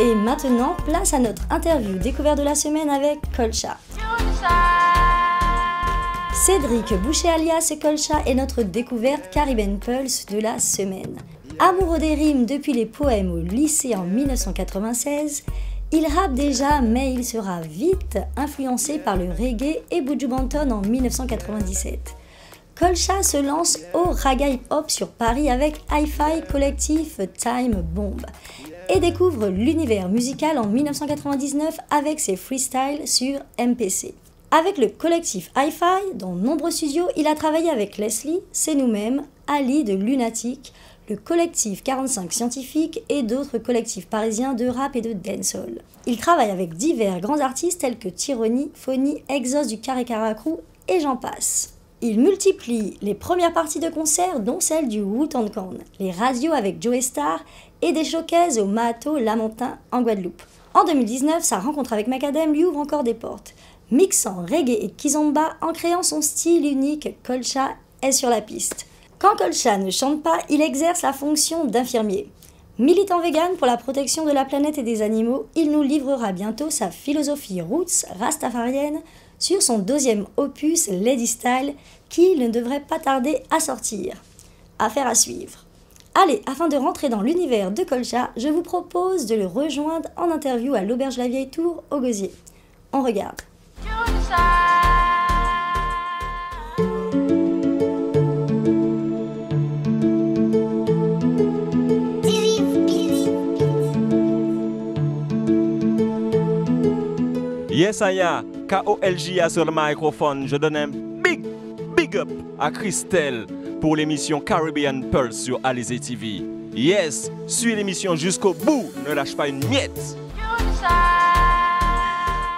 Et maintenant, place à notre interview découverte de la semaine avec Kolcha. Cédric Boucher alias Kolcha est notre découverte Caribbean Pulse de la semaine. Amoureux des rimes depuis les poèmes au lycée en 1996, il rappe déjà mais il sera vite influencé par le reggae et Buju Banton en 1997. Kolcha se lance au raga hip-hop sur Paris avec Hi-Fi collectif Time Bomb et découvre l'univers musical en 1999 avec ses freestyles sur MPC. Avec le collectif Hi-Fi, dans nombreux studios, il a travaillé avec Leslie, C'est nous-mêmes, Ali de Lunatic, le collectif 45 Scientifiques et d'autres collectifs parisiens de rap et de dancehall. Il travaille avec divers grands artistes tels que Tyranny, Phony, Exos du Carré Caracrou et j'en passe. Il multiplie les premières parties de concerts, dont celle du Wu-Tang-Clan, les radios avec Joe Star et des showcases au Mahato Lamentin en Guadeloupe. En 2019, sa rencontre avec Macadam lui ouvre encore des portes. Mixant reggae et kizomba en créant son style unique, Kolcha est sur la piste. Quand Kolcha ne chante pas, il exerce la fonction d'infirmier. Militant vegan pour la protection de la planète et des animaux, il nous livrera bientôt sa philosophie roots rastafarienne sur son deuxième opus Lady Style qui ne devrait pas tarder à sortir. Affaire à suivre. Allez, afin de rentrer dans l'univers de Kolcha, je vous propose de le rejoindre en interview à l'Auberge La Vieille Tour au Gosier. On regarde. Yes, Aya, KOLJA sur le microphone. Je donne un big up à Christelle pour l'émission Caribbean Pulse sur Alizé TV. Yes, suis l'émission jusqu'au bout, ne lâche pas une miette.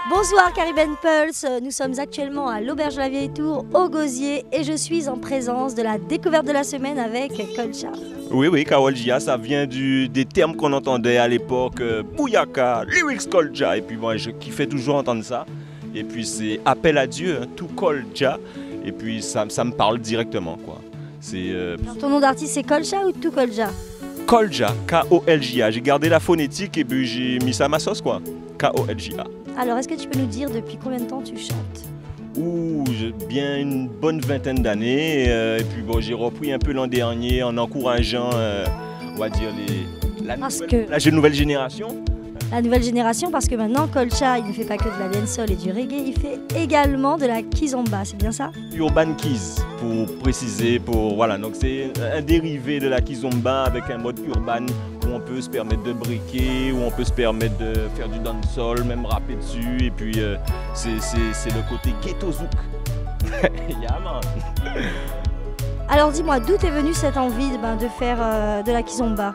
Bonsoir Caribbean Pulse, nous sommes actuellement à l'Auberge La Vieille Tour au Gosier et je suis en présence de la découverte de la semaine avec Kolcha. Oui, KOLJA, ça vient des termes qu'on entendait à l'époque, Bouyaka, Lyrics Kolja, et puis moi je kiffais toujours entendre ça. Et puis c'est appel à Dieu, hein, tout Kolja, et puis ça me parle directement quoi. Alors ton nom d'artiste c'est Kolcha ou tout Kolja? Kolja, KOLJA, j'ai gardé la phonétique et puis j'ai mis ça à ma sauce quoi, KOLJA. Alors est-ce que tu peux nous dire depuis combien de temps tu chantes? Bien une bonne vingtaine d'années, et puis bon, j'ai repris un peu l'an dernier en encourageant, on va dire, la nouvelle génération. La nouvelle génération, parce que maintenant, Kolcha, il ne fait pas que de la dancehall et du reggae, il fait également de la kizomba, c'est bien ça? Urban Kiz, pour préciser, voilà, donc c'est un dérivé de la kizomba avec un mode urban où on peut se permettre de briquer, où on peut se permettre de faire du dancehall, même rapper dessus, et puis c'est le côté ghetto zouk. Yeah, man. Alors dis-moi, d'où t'es venue cette envie de faire de la kizomba?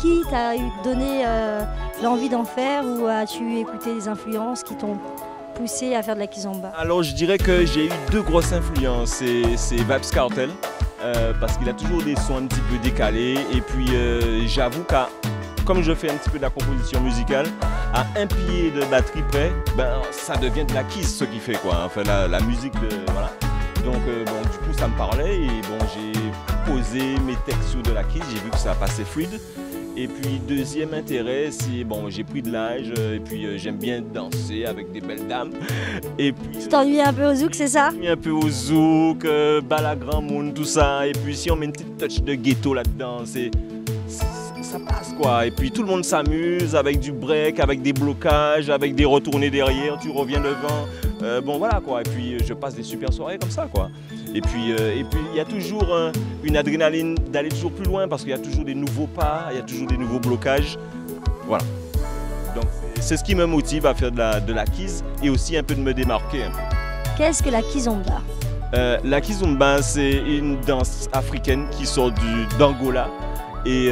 Qui t'a donné l'envie d'en faire, ou as-tu écouté des influences qui t'ont poussé à faire de la kizomba? Alors je dirais que j'ai eu deux grosses influences, c'est Vybz Kartel, parce qu'il a toujours des sons un petit peu décalés, et puis j'avoue que comme je fais un petit peu de la composition musicale, à un pied de batterie près, ça devient de la kiz ce qu'il fait quoi, enfin la musique voilà. Donc du coup ça me parlait et bon j'ai posé mes textes sur de la kiz, j'ai vu que ça passait fluide. Et puis deuxième intérêt, c'est bon j'ai pris de l'âge et puis j'aime bien danser avec des belles dames. Et puis tu t'ennuies un peu au zouk, c'est ça? Un peu au zouk, Balagram Moon, tout ça. Et puis si on met une petite touch de ghetto là-dedans, ça passe quoi. Et puis tout le monde s'amuse avec du break, avec des blocages, avec des retournées derrière, tu reviens devant. Bon voilà quoi. Et puis je passe des super soirées comme ça quoi. Et puis il y a toujours une adrénaline d'aller toujours plus loin parce qu'il y a toujours des nouveaux pas, il y a toujours des nouveaux blocages. Voilà. Donc c'est ce qui me motive à faire de la kiz et aussi un peu de me démarquer un peu. Qu'est-ce que la kizomba? La kizomba, c'est une danse africaine qui sort d'Angola. Et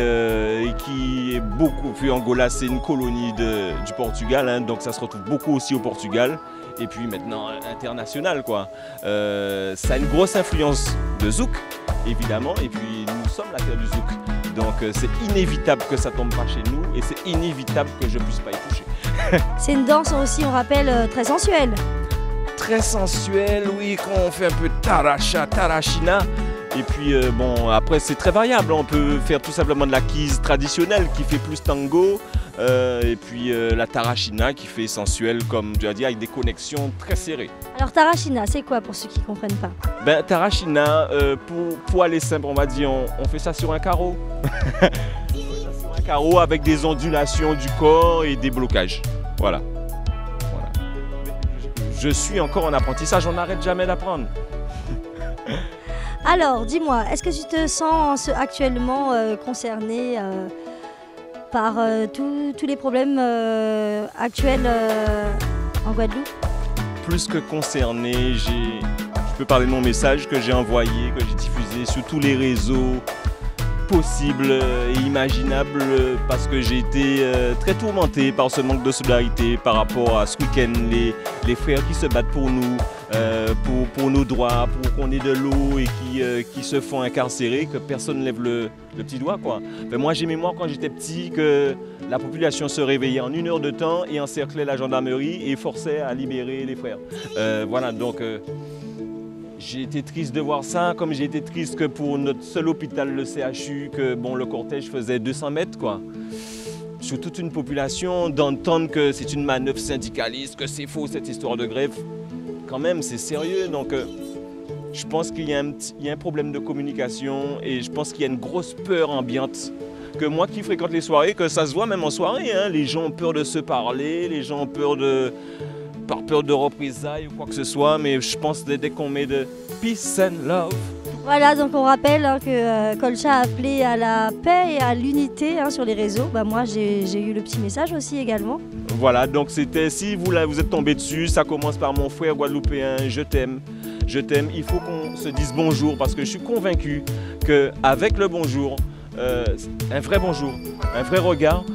qui est beaucoup, puis Angola c'est une colonie du Portugal, hein, donc ça se retrouve beaucoup aussi au Portugal, et puis maintenant international quoi. Ça a une grosse influence de zouk évidemment, et puis nous sommes la terre du zouk, donc c'est inévitable que ça tombe pas chez nous, et c'est inévitable que je puisse pas y toucher. C'est une danse aussi, on rappelle, très sensuelle. Très sensuelle, oui, quand on fait un peu taracha, tarachina. Et puis bon, après c'est très variable, on peut faire tout simplement de la kizomba traditionnelle qui fait plus tango, et puis la tarashina qui fait sensuel comme tu as dit avec des connexions très serrées. Alors tarashina, c'est quoi pour ceux qui ne comprennent pas? Ben tarashina, pour aller simple, on va dire, on fait ça sur un carreau. Sur un carreau avec des ondulations du corps et des blocages. Voilà. Je suis encore en apprentissage, on n'arrête jamais d'apprendre. Alors, dis-moi, est-ce que tu te sens actuellement concerné par tous les problèmes actuels en Guadeloupe? Plus que concerné, je peux parler de mon message que j'ai envoyé, que j'ai diffusé sur tous les réseaux possibles et imaginables parce que j'ai été très tourmenté par ce manque de solidarité par rapport à ce week-end, les frères qui se battent pour nous, pour nos droits, pour qu'on ait de l'eau et qui se font incarcérer, que personne ne lève le petit doigt, quoi. Mais moi j'ai mémoire quand j'étais petit que la population se réveillait en 1 heure de temps et encerclait la gendarmerie et forçait à libérer les frères. Voilà, donc j'ai été triste de voir ça, comme j'ai été triste que pour notre seul hôpital, le CHU, que bon, le cortège faisait 200 mètres, quoi. Sur toute une population, d'entendre que c'est une manœuvre syndicaliste, que c'est faux cette histoire de grève, quand même c'est sérieux. Donc je pense qu'il y a un problème de communication et je pense qu'il y a une grosse peur ambiante. Que moi qui fréquente les soirées, que ça se voit même en soirée, hein, les gens ont peur de se parler, les gens ont peur par peur de représailles ou quoi que ce soit, mais je pense que dès qu'on met de peace and love. Voilà, donc on rappelle que Colcha a appelé à la paix et à l'unité sur les réseaux. Bah, moi j'ai eu le petit message aussi également. Voilà, donc c'était, si vous êtes tombé dessus, ça commence par mon frère guadeloupéen, je t'aime, il faut qu'on se dise bonjour parce que je suis convaincu qu'avec le bonjour, un vrai regard,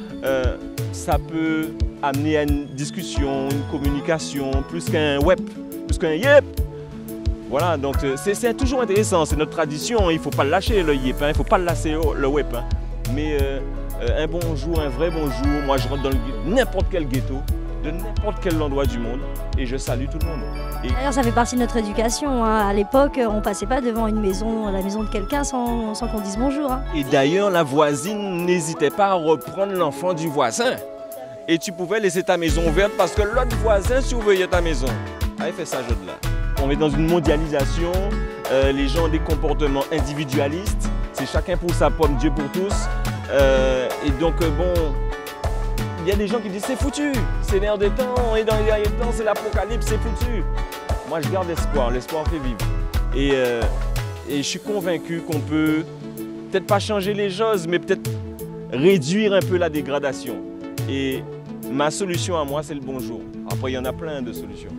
ça peut amener à une discussion, une communication, plus qu'un web, plus qu'un yep. Voilà, donc c'est toujours intéressant, c'est notre tradition, il ne faut pas lâcher le yep, il ne faut pas lâcher le web. Mais un bonjour, un vrai bonjour, moi je rentre dans n'importe quel ghetto, de n'importe quel endroit du monde et je salue tout le monde. D'ailleurs, ça fait partie de notre éducation. À l'époque, on ne passait pas devant la maison de quelqu'un sans qu'on dise bonjour. Et d'ailleurs, la voisine n'hésitait pas à reprendre l'enfant du voisin. Et tu pouvais laisser ta maison ouverte parce que l'autre voisin surveillait ta maison. Allez, fais ça, je de là. On est dans une mondialisation, les gens ont des comportements individualistes, c'est chacun pour sa pomme, Dieu pour tous. Et donc, bon, il y a des gens qui disent c'est foutu, c'est l'air des temps, on est dans les derniers temps, c'est l'apocalypse, c'est foutu. Moi, je garde l'espoir, l'espoir fait vivre. Et je suis convaincu qu'on peut peut-être pas changer les choses, mais peut-être réduire un peu la dégradation. Et ma solution à moi, c'est le bonjour. Après, il y en a plein de solutions.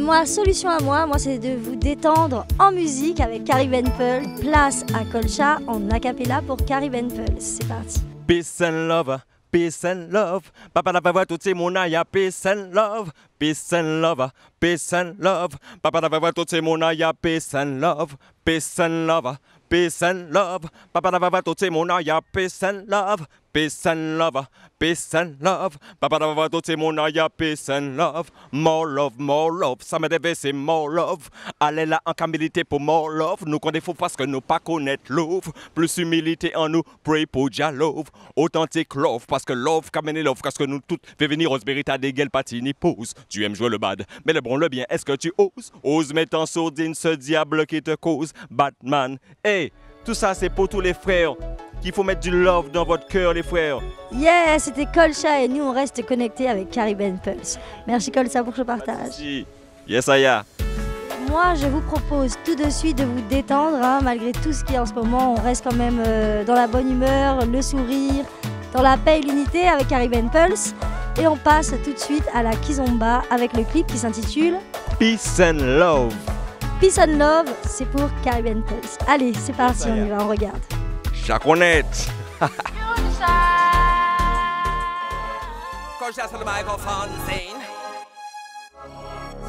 Ma solution à moi, c'est de vous détendre en musique avec Carrie Benpel. Place à Colcha en a cappella pour Carrie Benpel. C'est parti. Peace and love. Peace and love, papa la voix tout c'est mon aya. Peace and love, peace and love, peace and love, papa la voix tout c'est mon aya. Peace and love, peace and love, peace and love, papa la voix tout c'est mon aya. Peace and love, peace and love, peace and love, papa la voix tout c'est mon aya. Peace and love, more love, ça me devait c'est more love. Allez là en camilité pour more love, nous qu'on défaut parce que nous pas connaître love, plus humilité en nous, pray pour Jah love, authentique love. Parce que love, kamene love, parce que nous toutes fait venir aux véritables des gueules patini pose. Tu aimes jouer le bad, mais le bon, le bien, est-ce que tu oses? Ose mettre en sourdine ce diable qui te cause, Batman. Hey, tout ça c'est pour tous les frères, qu'il faut mettre du love dans votre cœur, les frères. Yeah, c'était Colcha et nous on reste connectés avec Carrie Benpel. Merci Colcha pour ce partage. Merci. Yes, Aya. Moi, je vous propose tout de suite de vous détendre, malgré tout ce qui est en ce moment. On reste quand même dans la bonne humeur, le sourire, dans la paix et l'unité avec Carrie Benpel. Et on passe tout de suite à la kizomba avec le clip qui s'intitule Peace and Love. Peace and Love, c'est pour Carrie Benpel. Allez, c'est parti, on y va, on regarde. Chaconette. Colcha sur le microphone, scene.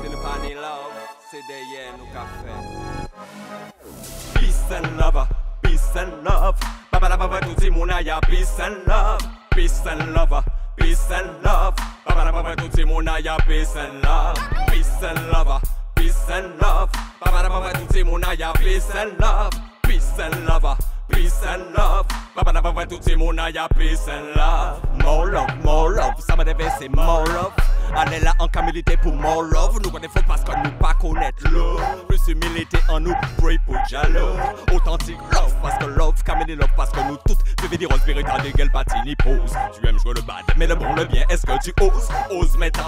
C'est le panier love, c'est derrière nos cafés. Peace and love, peace and love. Papa la papa tout c'est mon aya. Peace and love, peace and love, peace and love. Papa la papa tout c'est mon aya. Peace and love, peace and love, peace and love. Papa la papa tout c'est mon aya. Peace and love, peace and love. Peace and love. Papa n'a pas vrai tout le monde a peace and love. More love, more love. Ça m'a déversé c'est more love. Allez là en camilité pour more love. Nous connaissons parce que nous pas connaître love. Plus humilité en nous, pray pour jaloux. Authentique love parce que love, camélé love parce que nous toutes vivons des rôles spirituels de gueule patini pose. Tu aimes jouer le bad, mais le bon, le bien, est-ce que tu oses? Ose mettre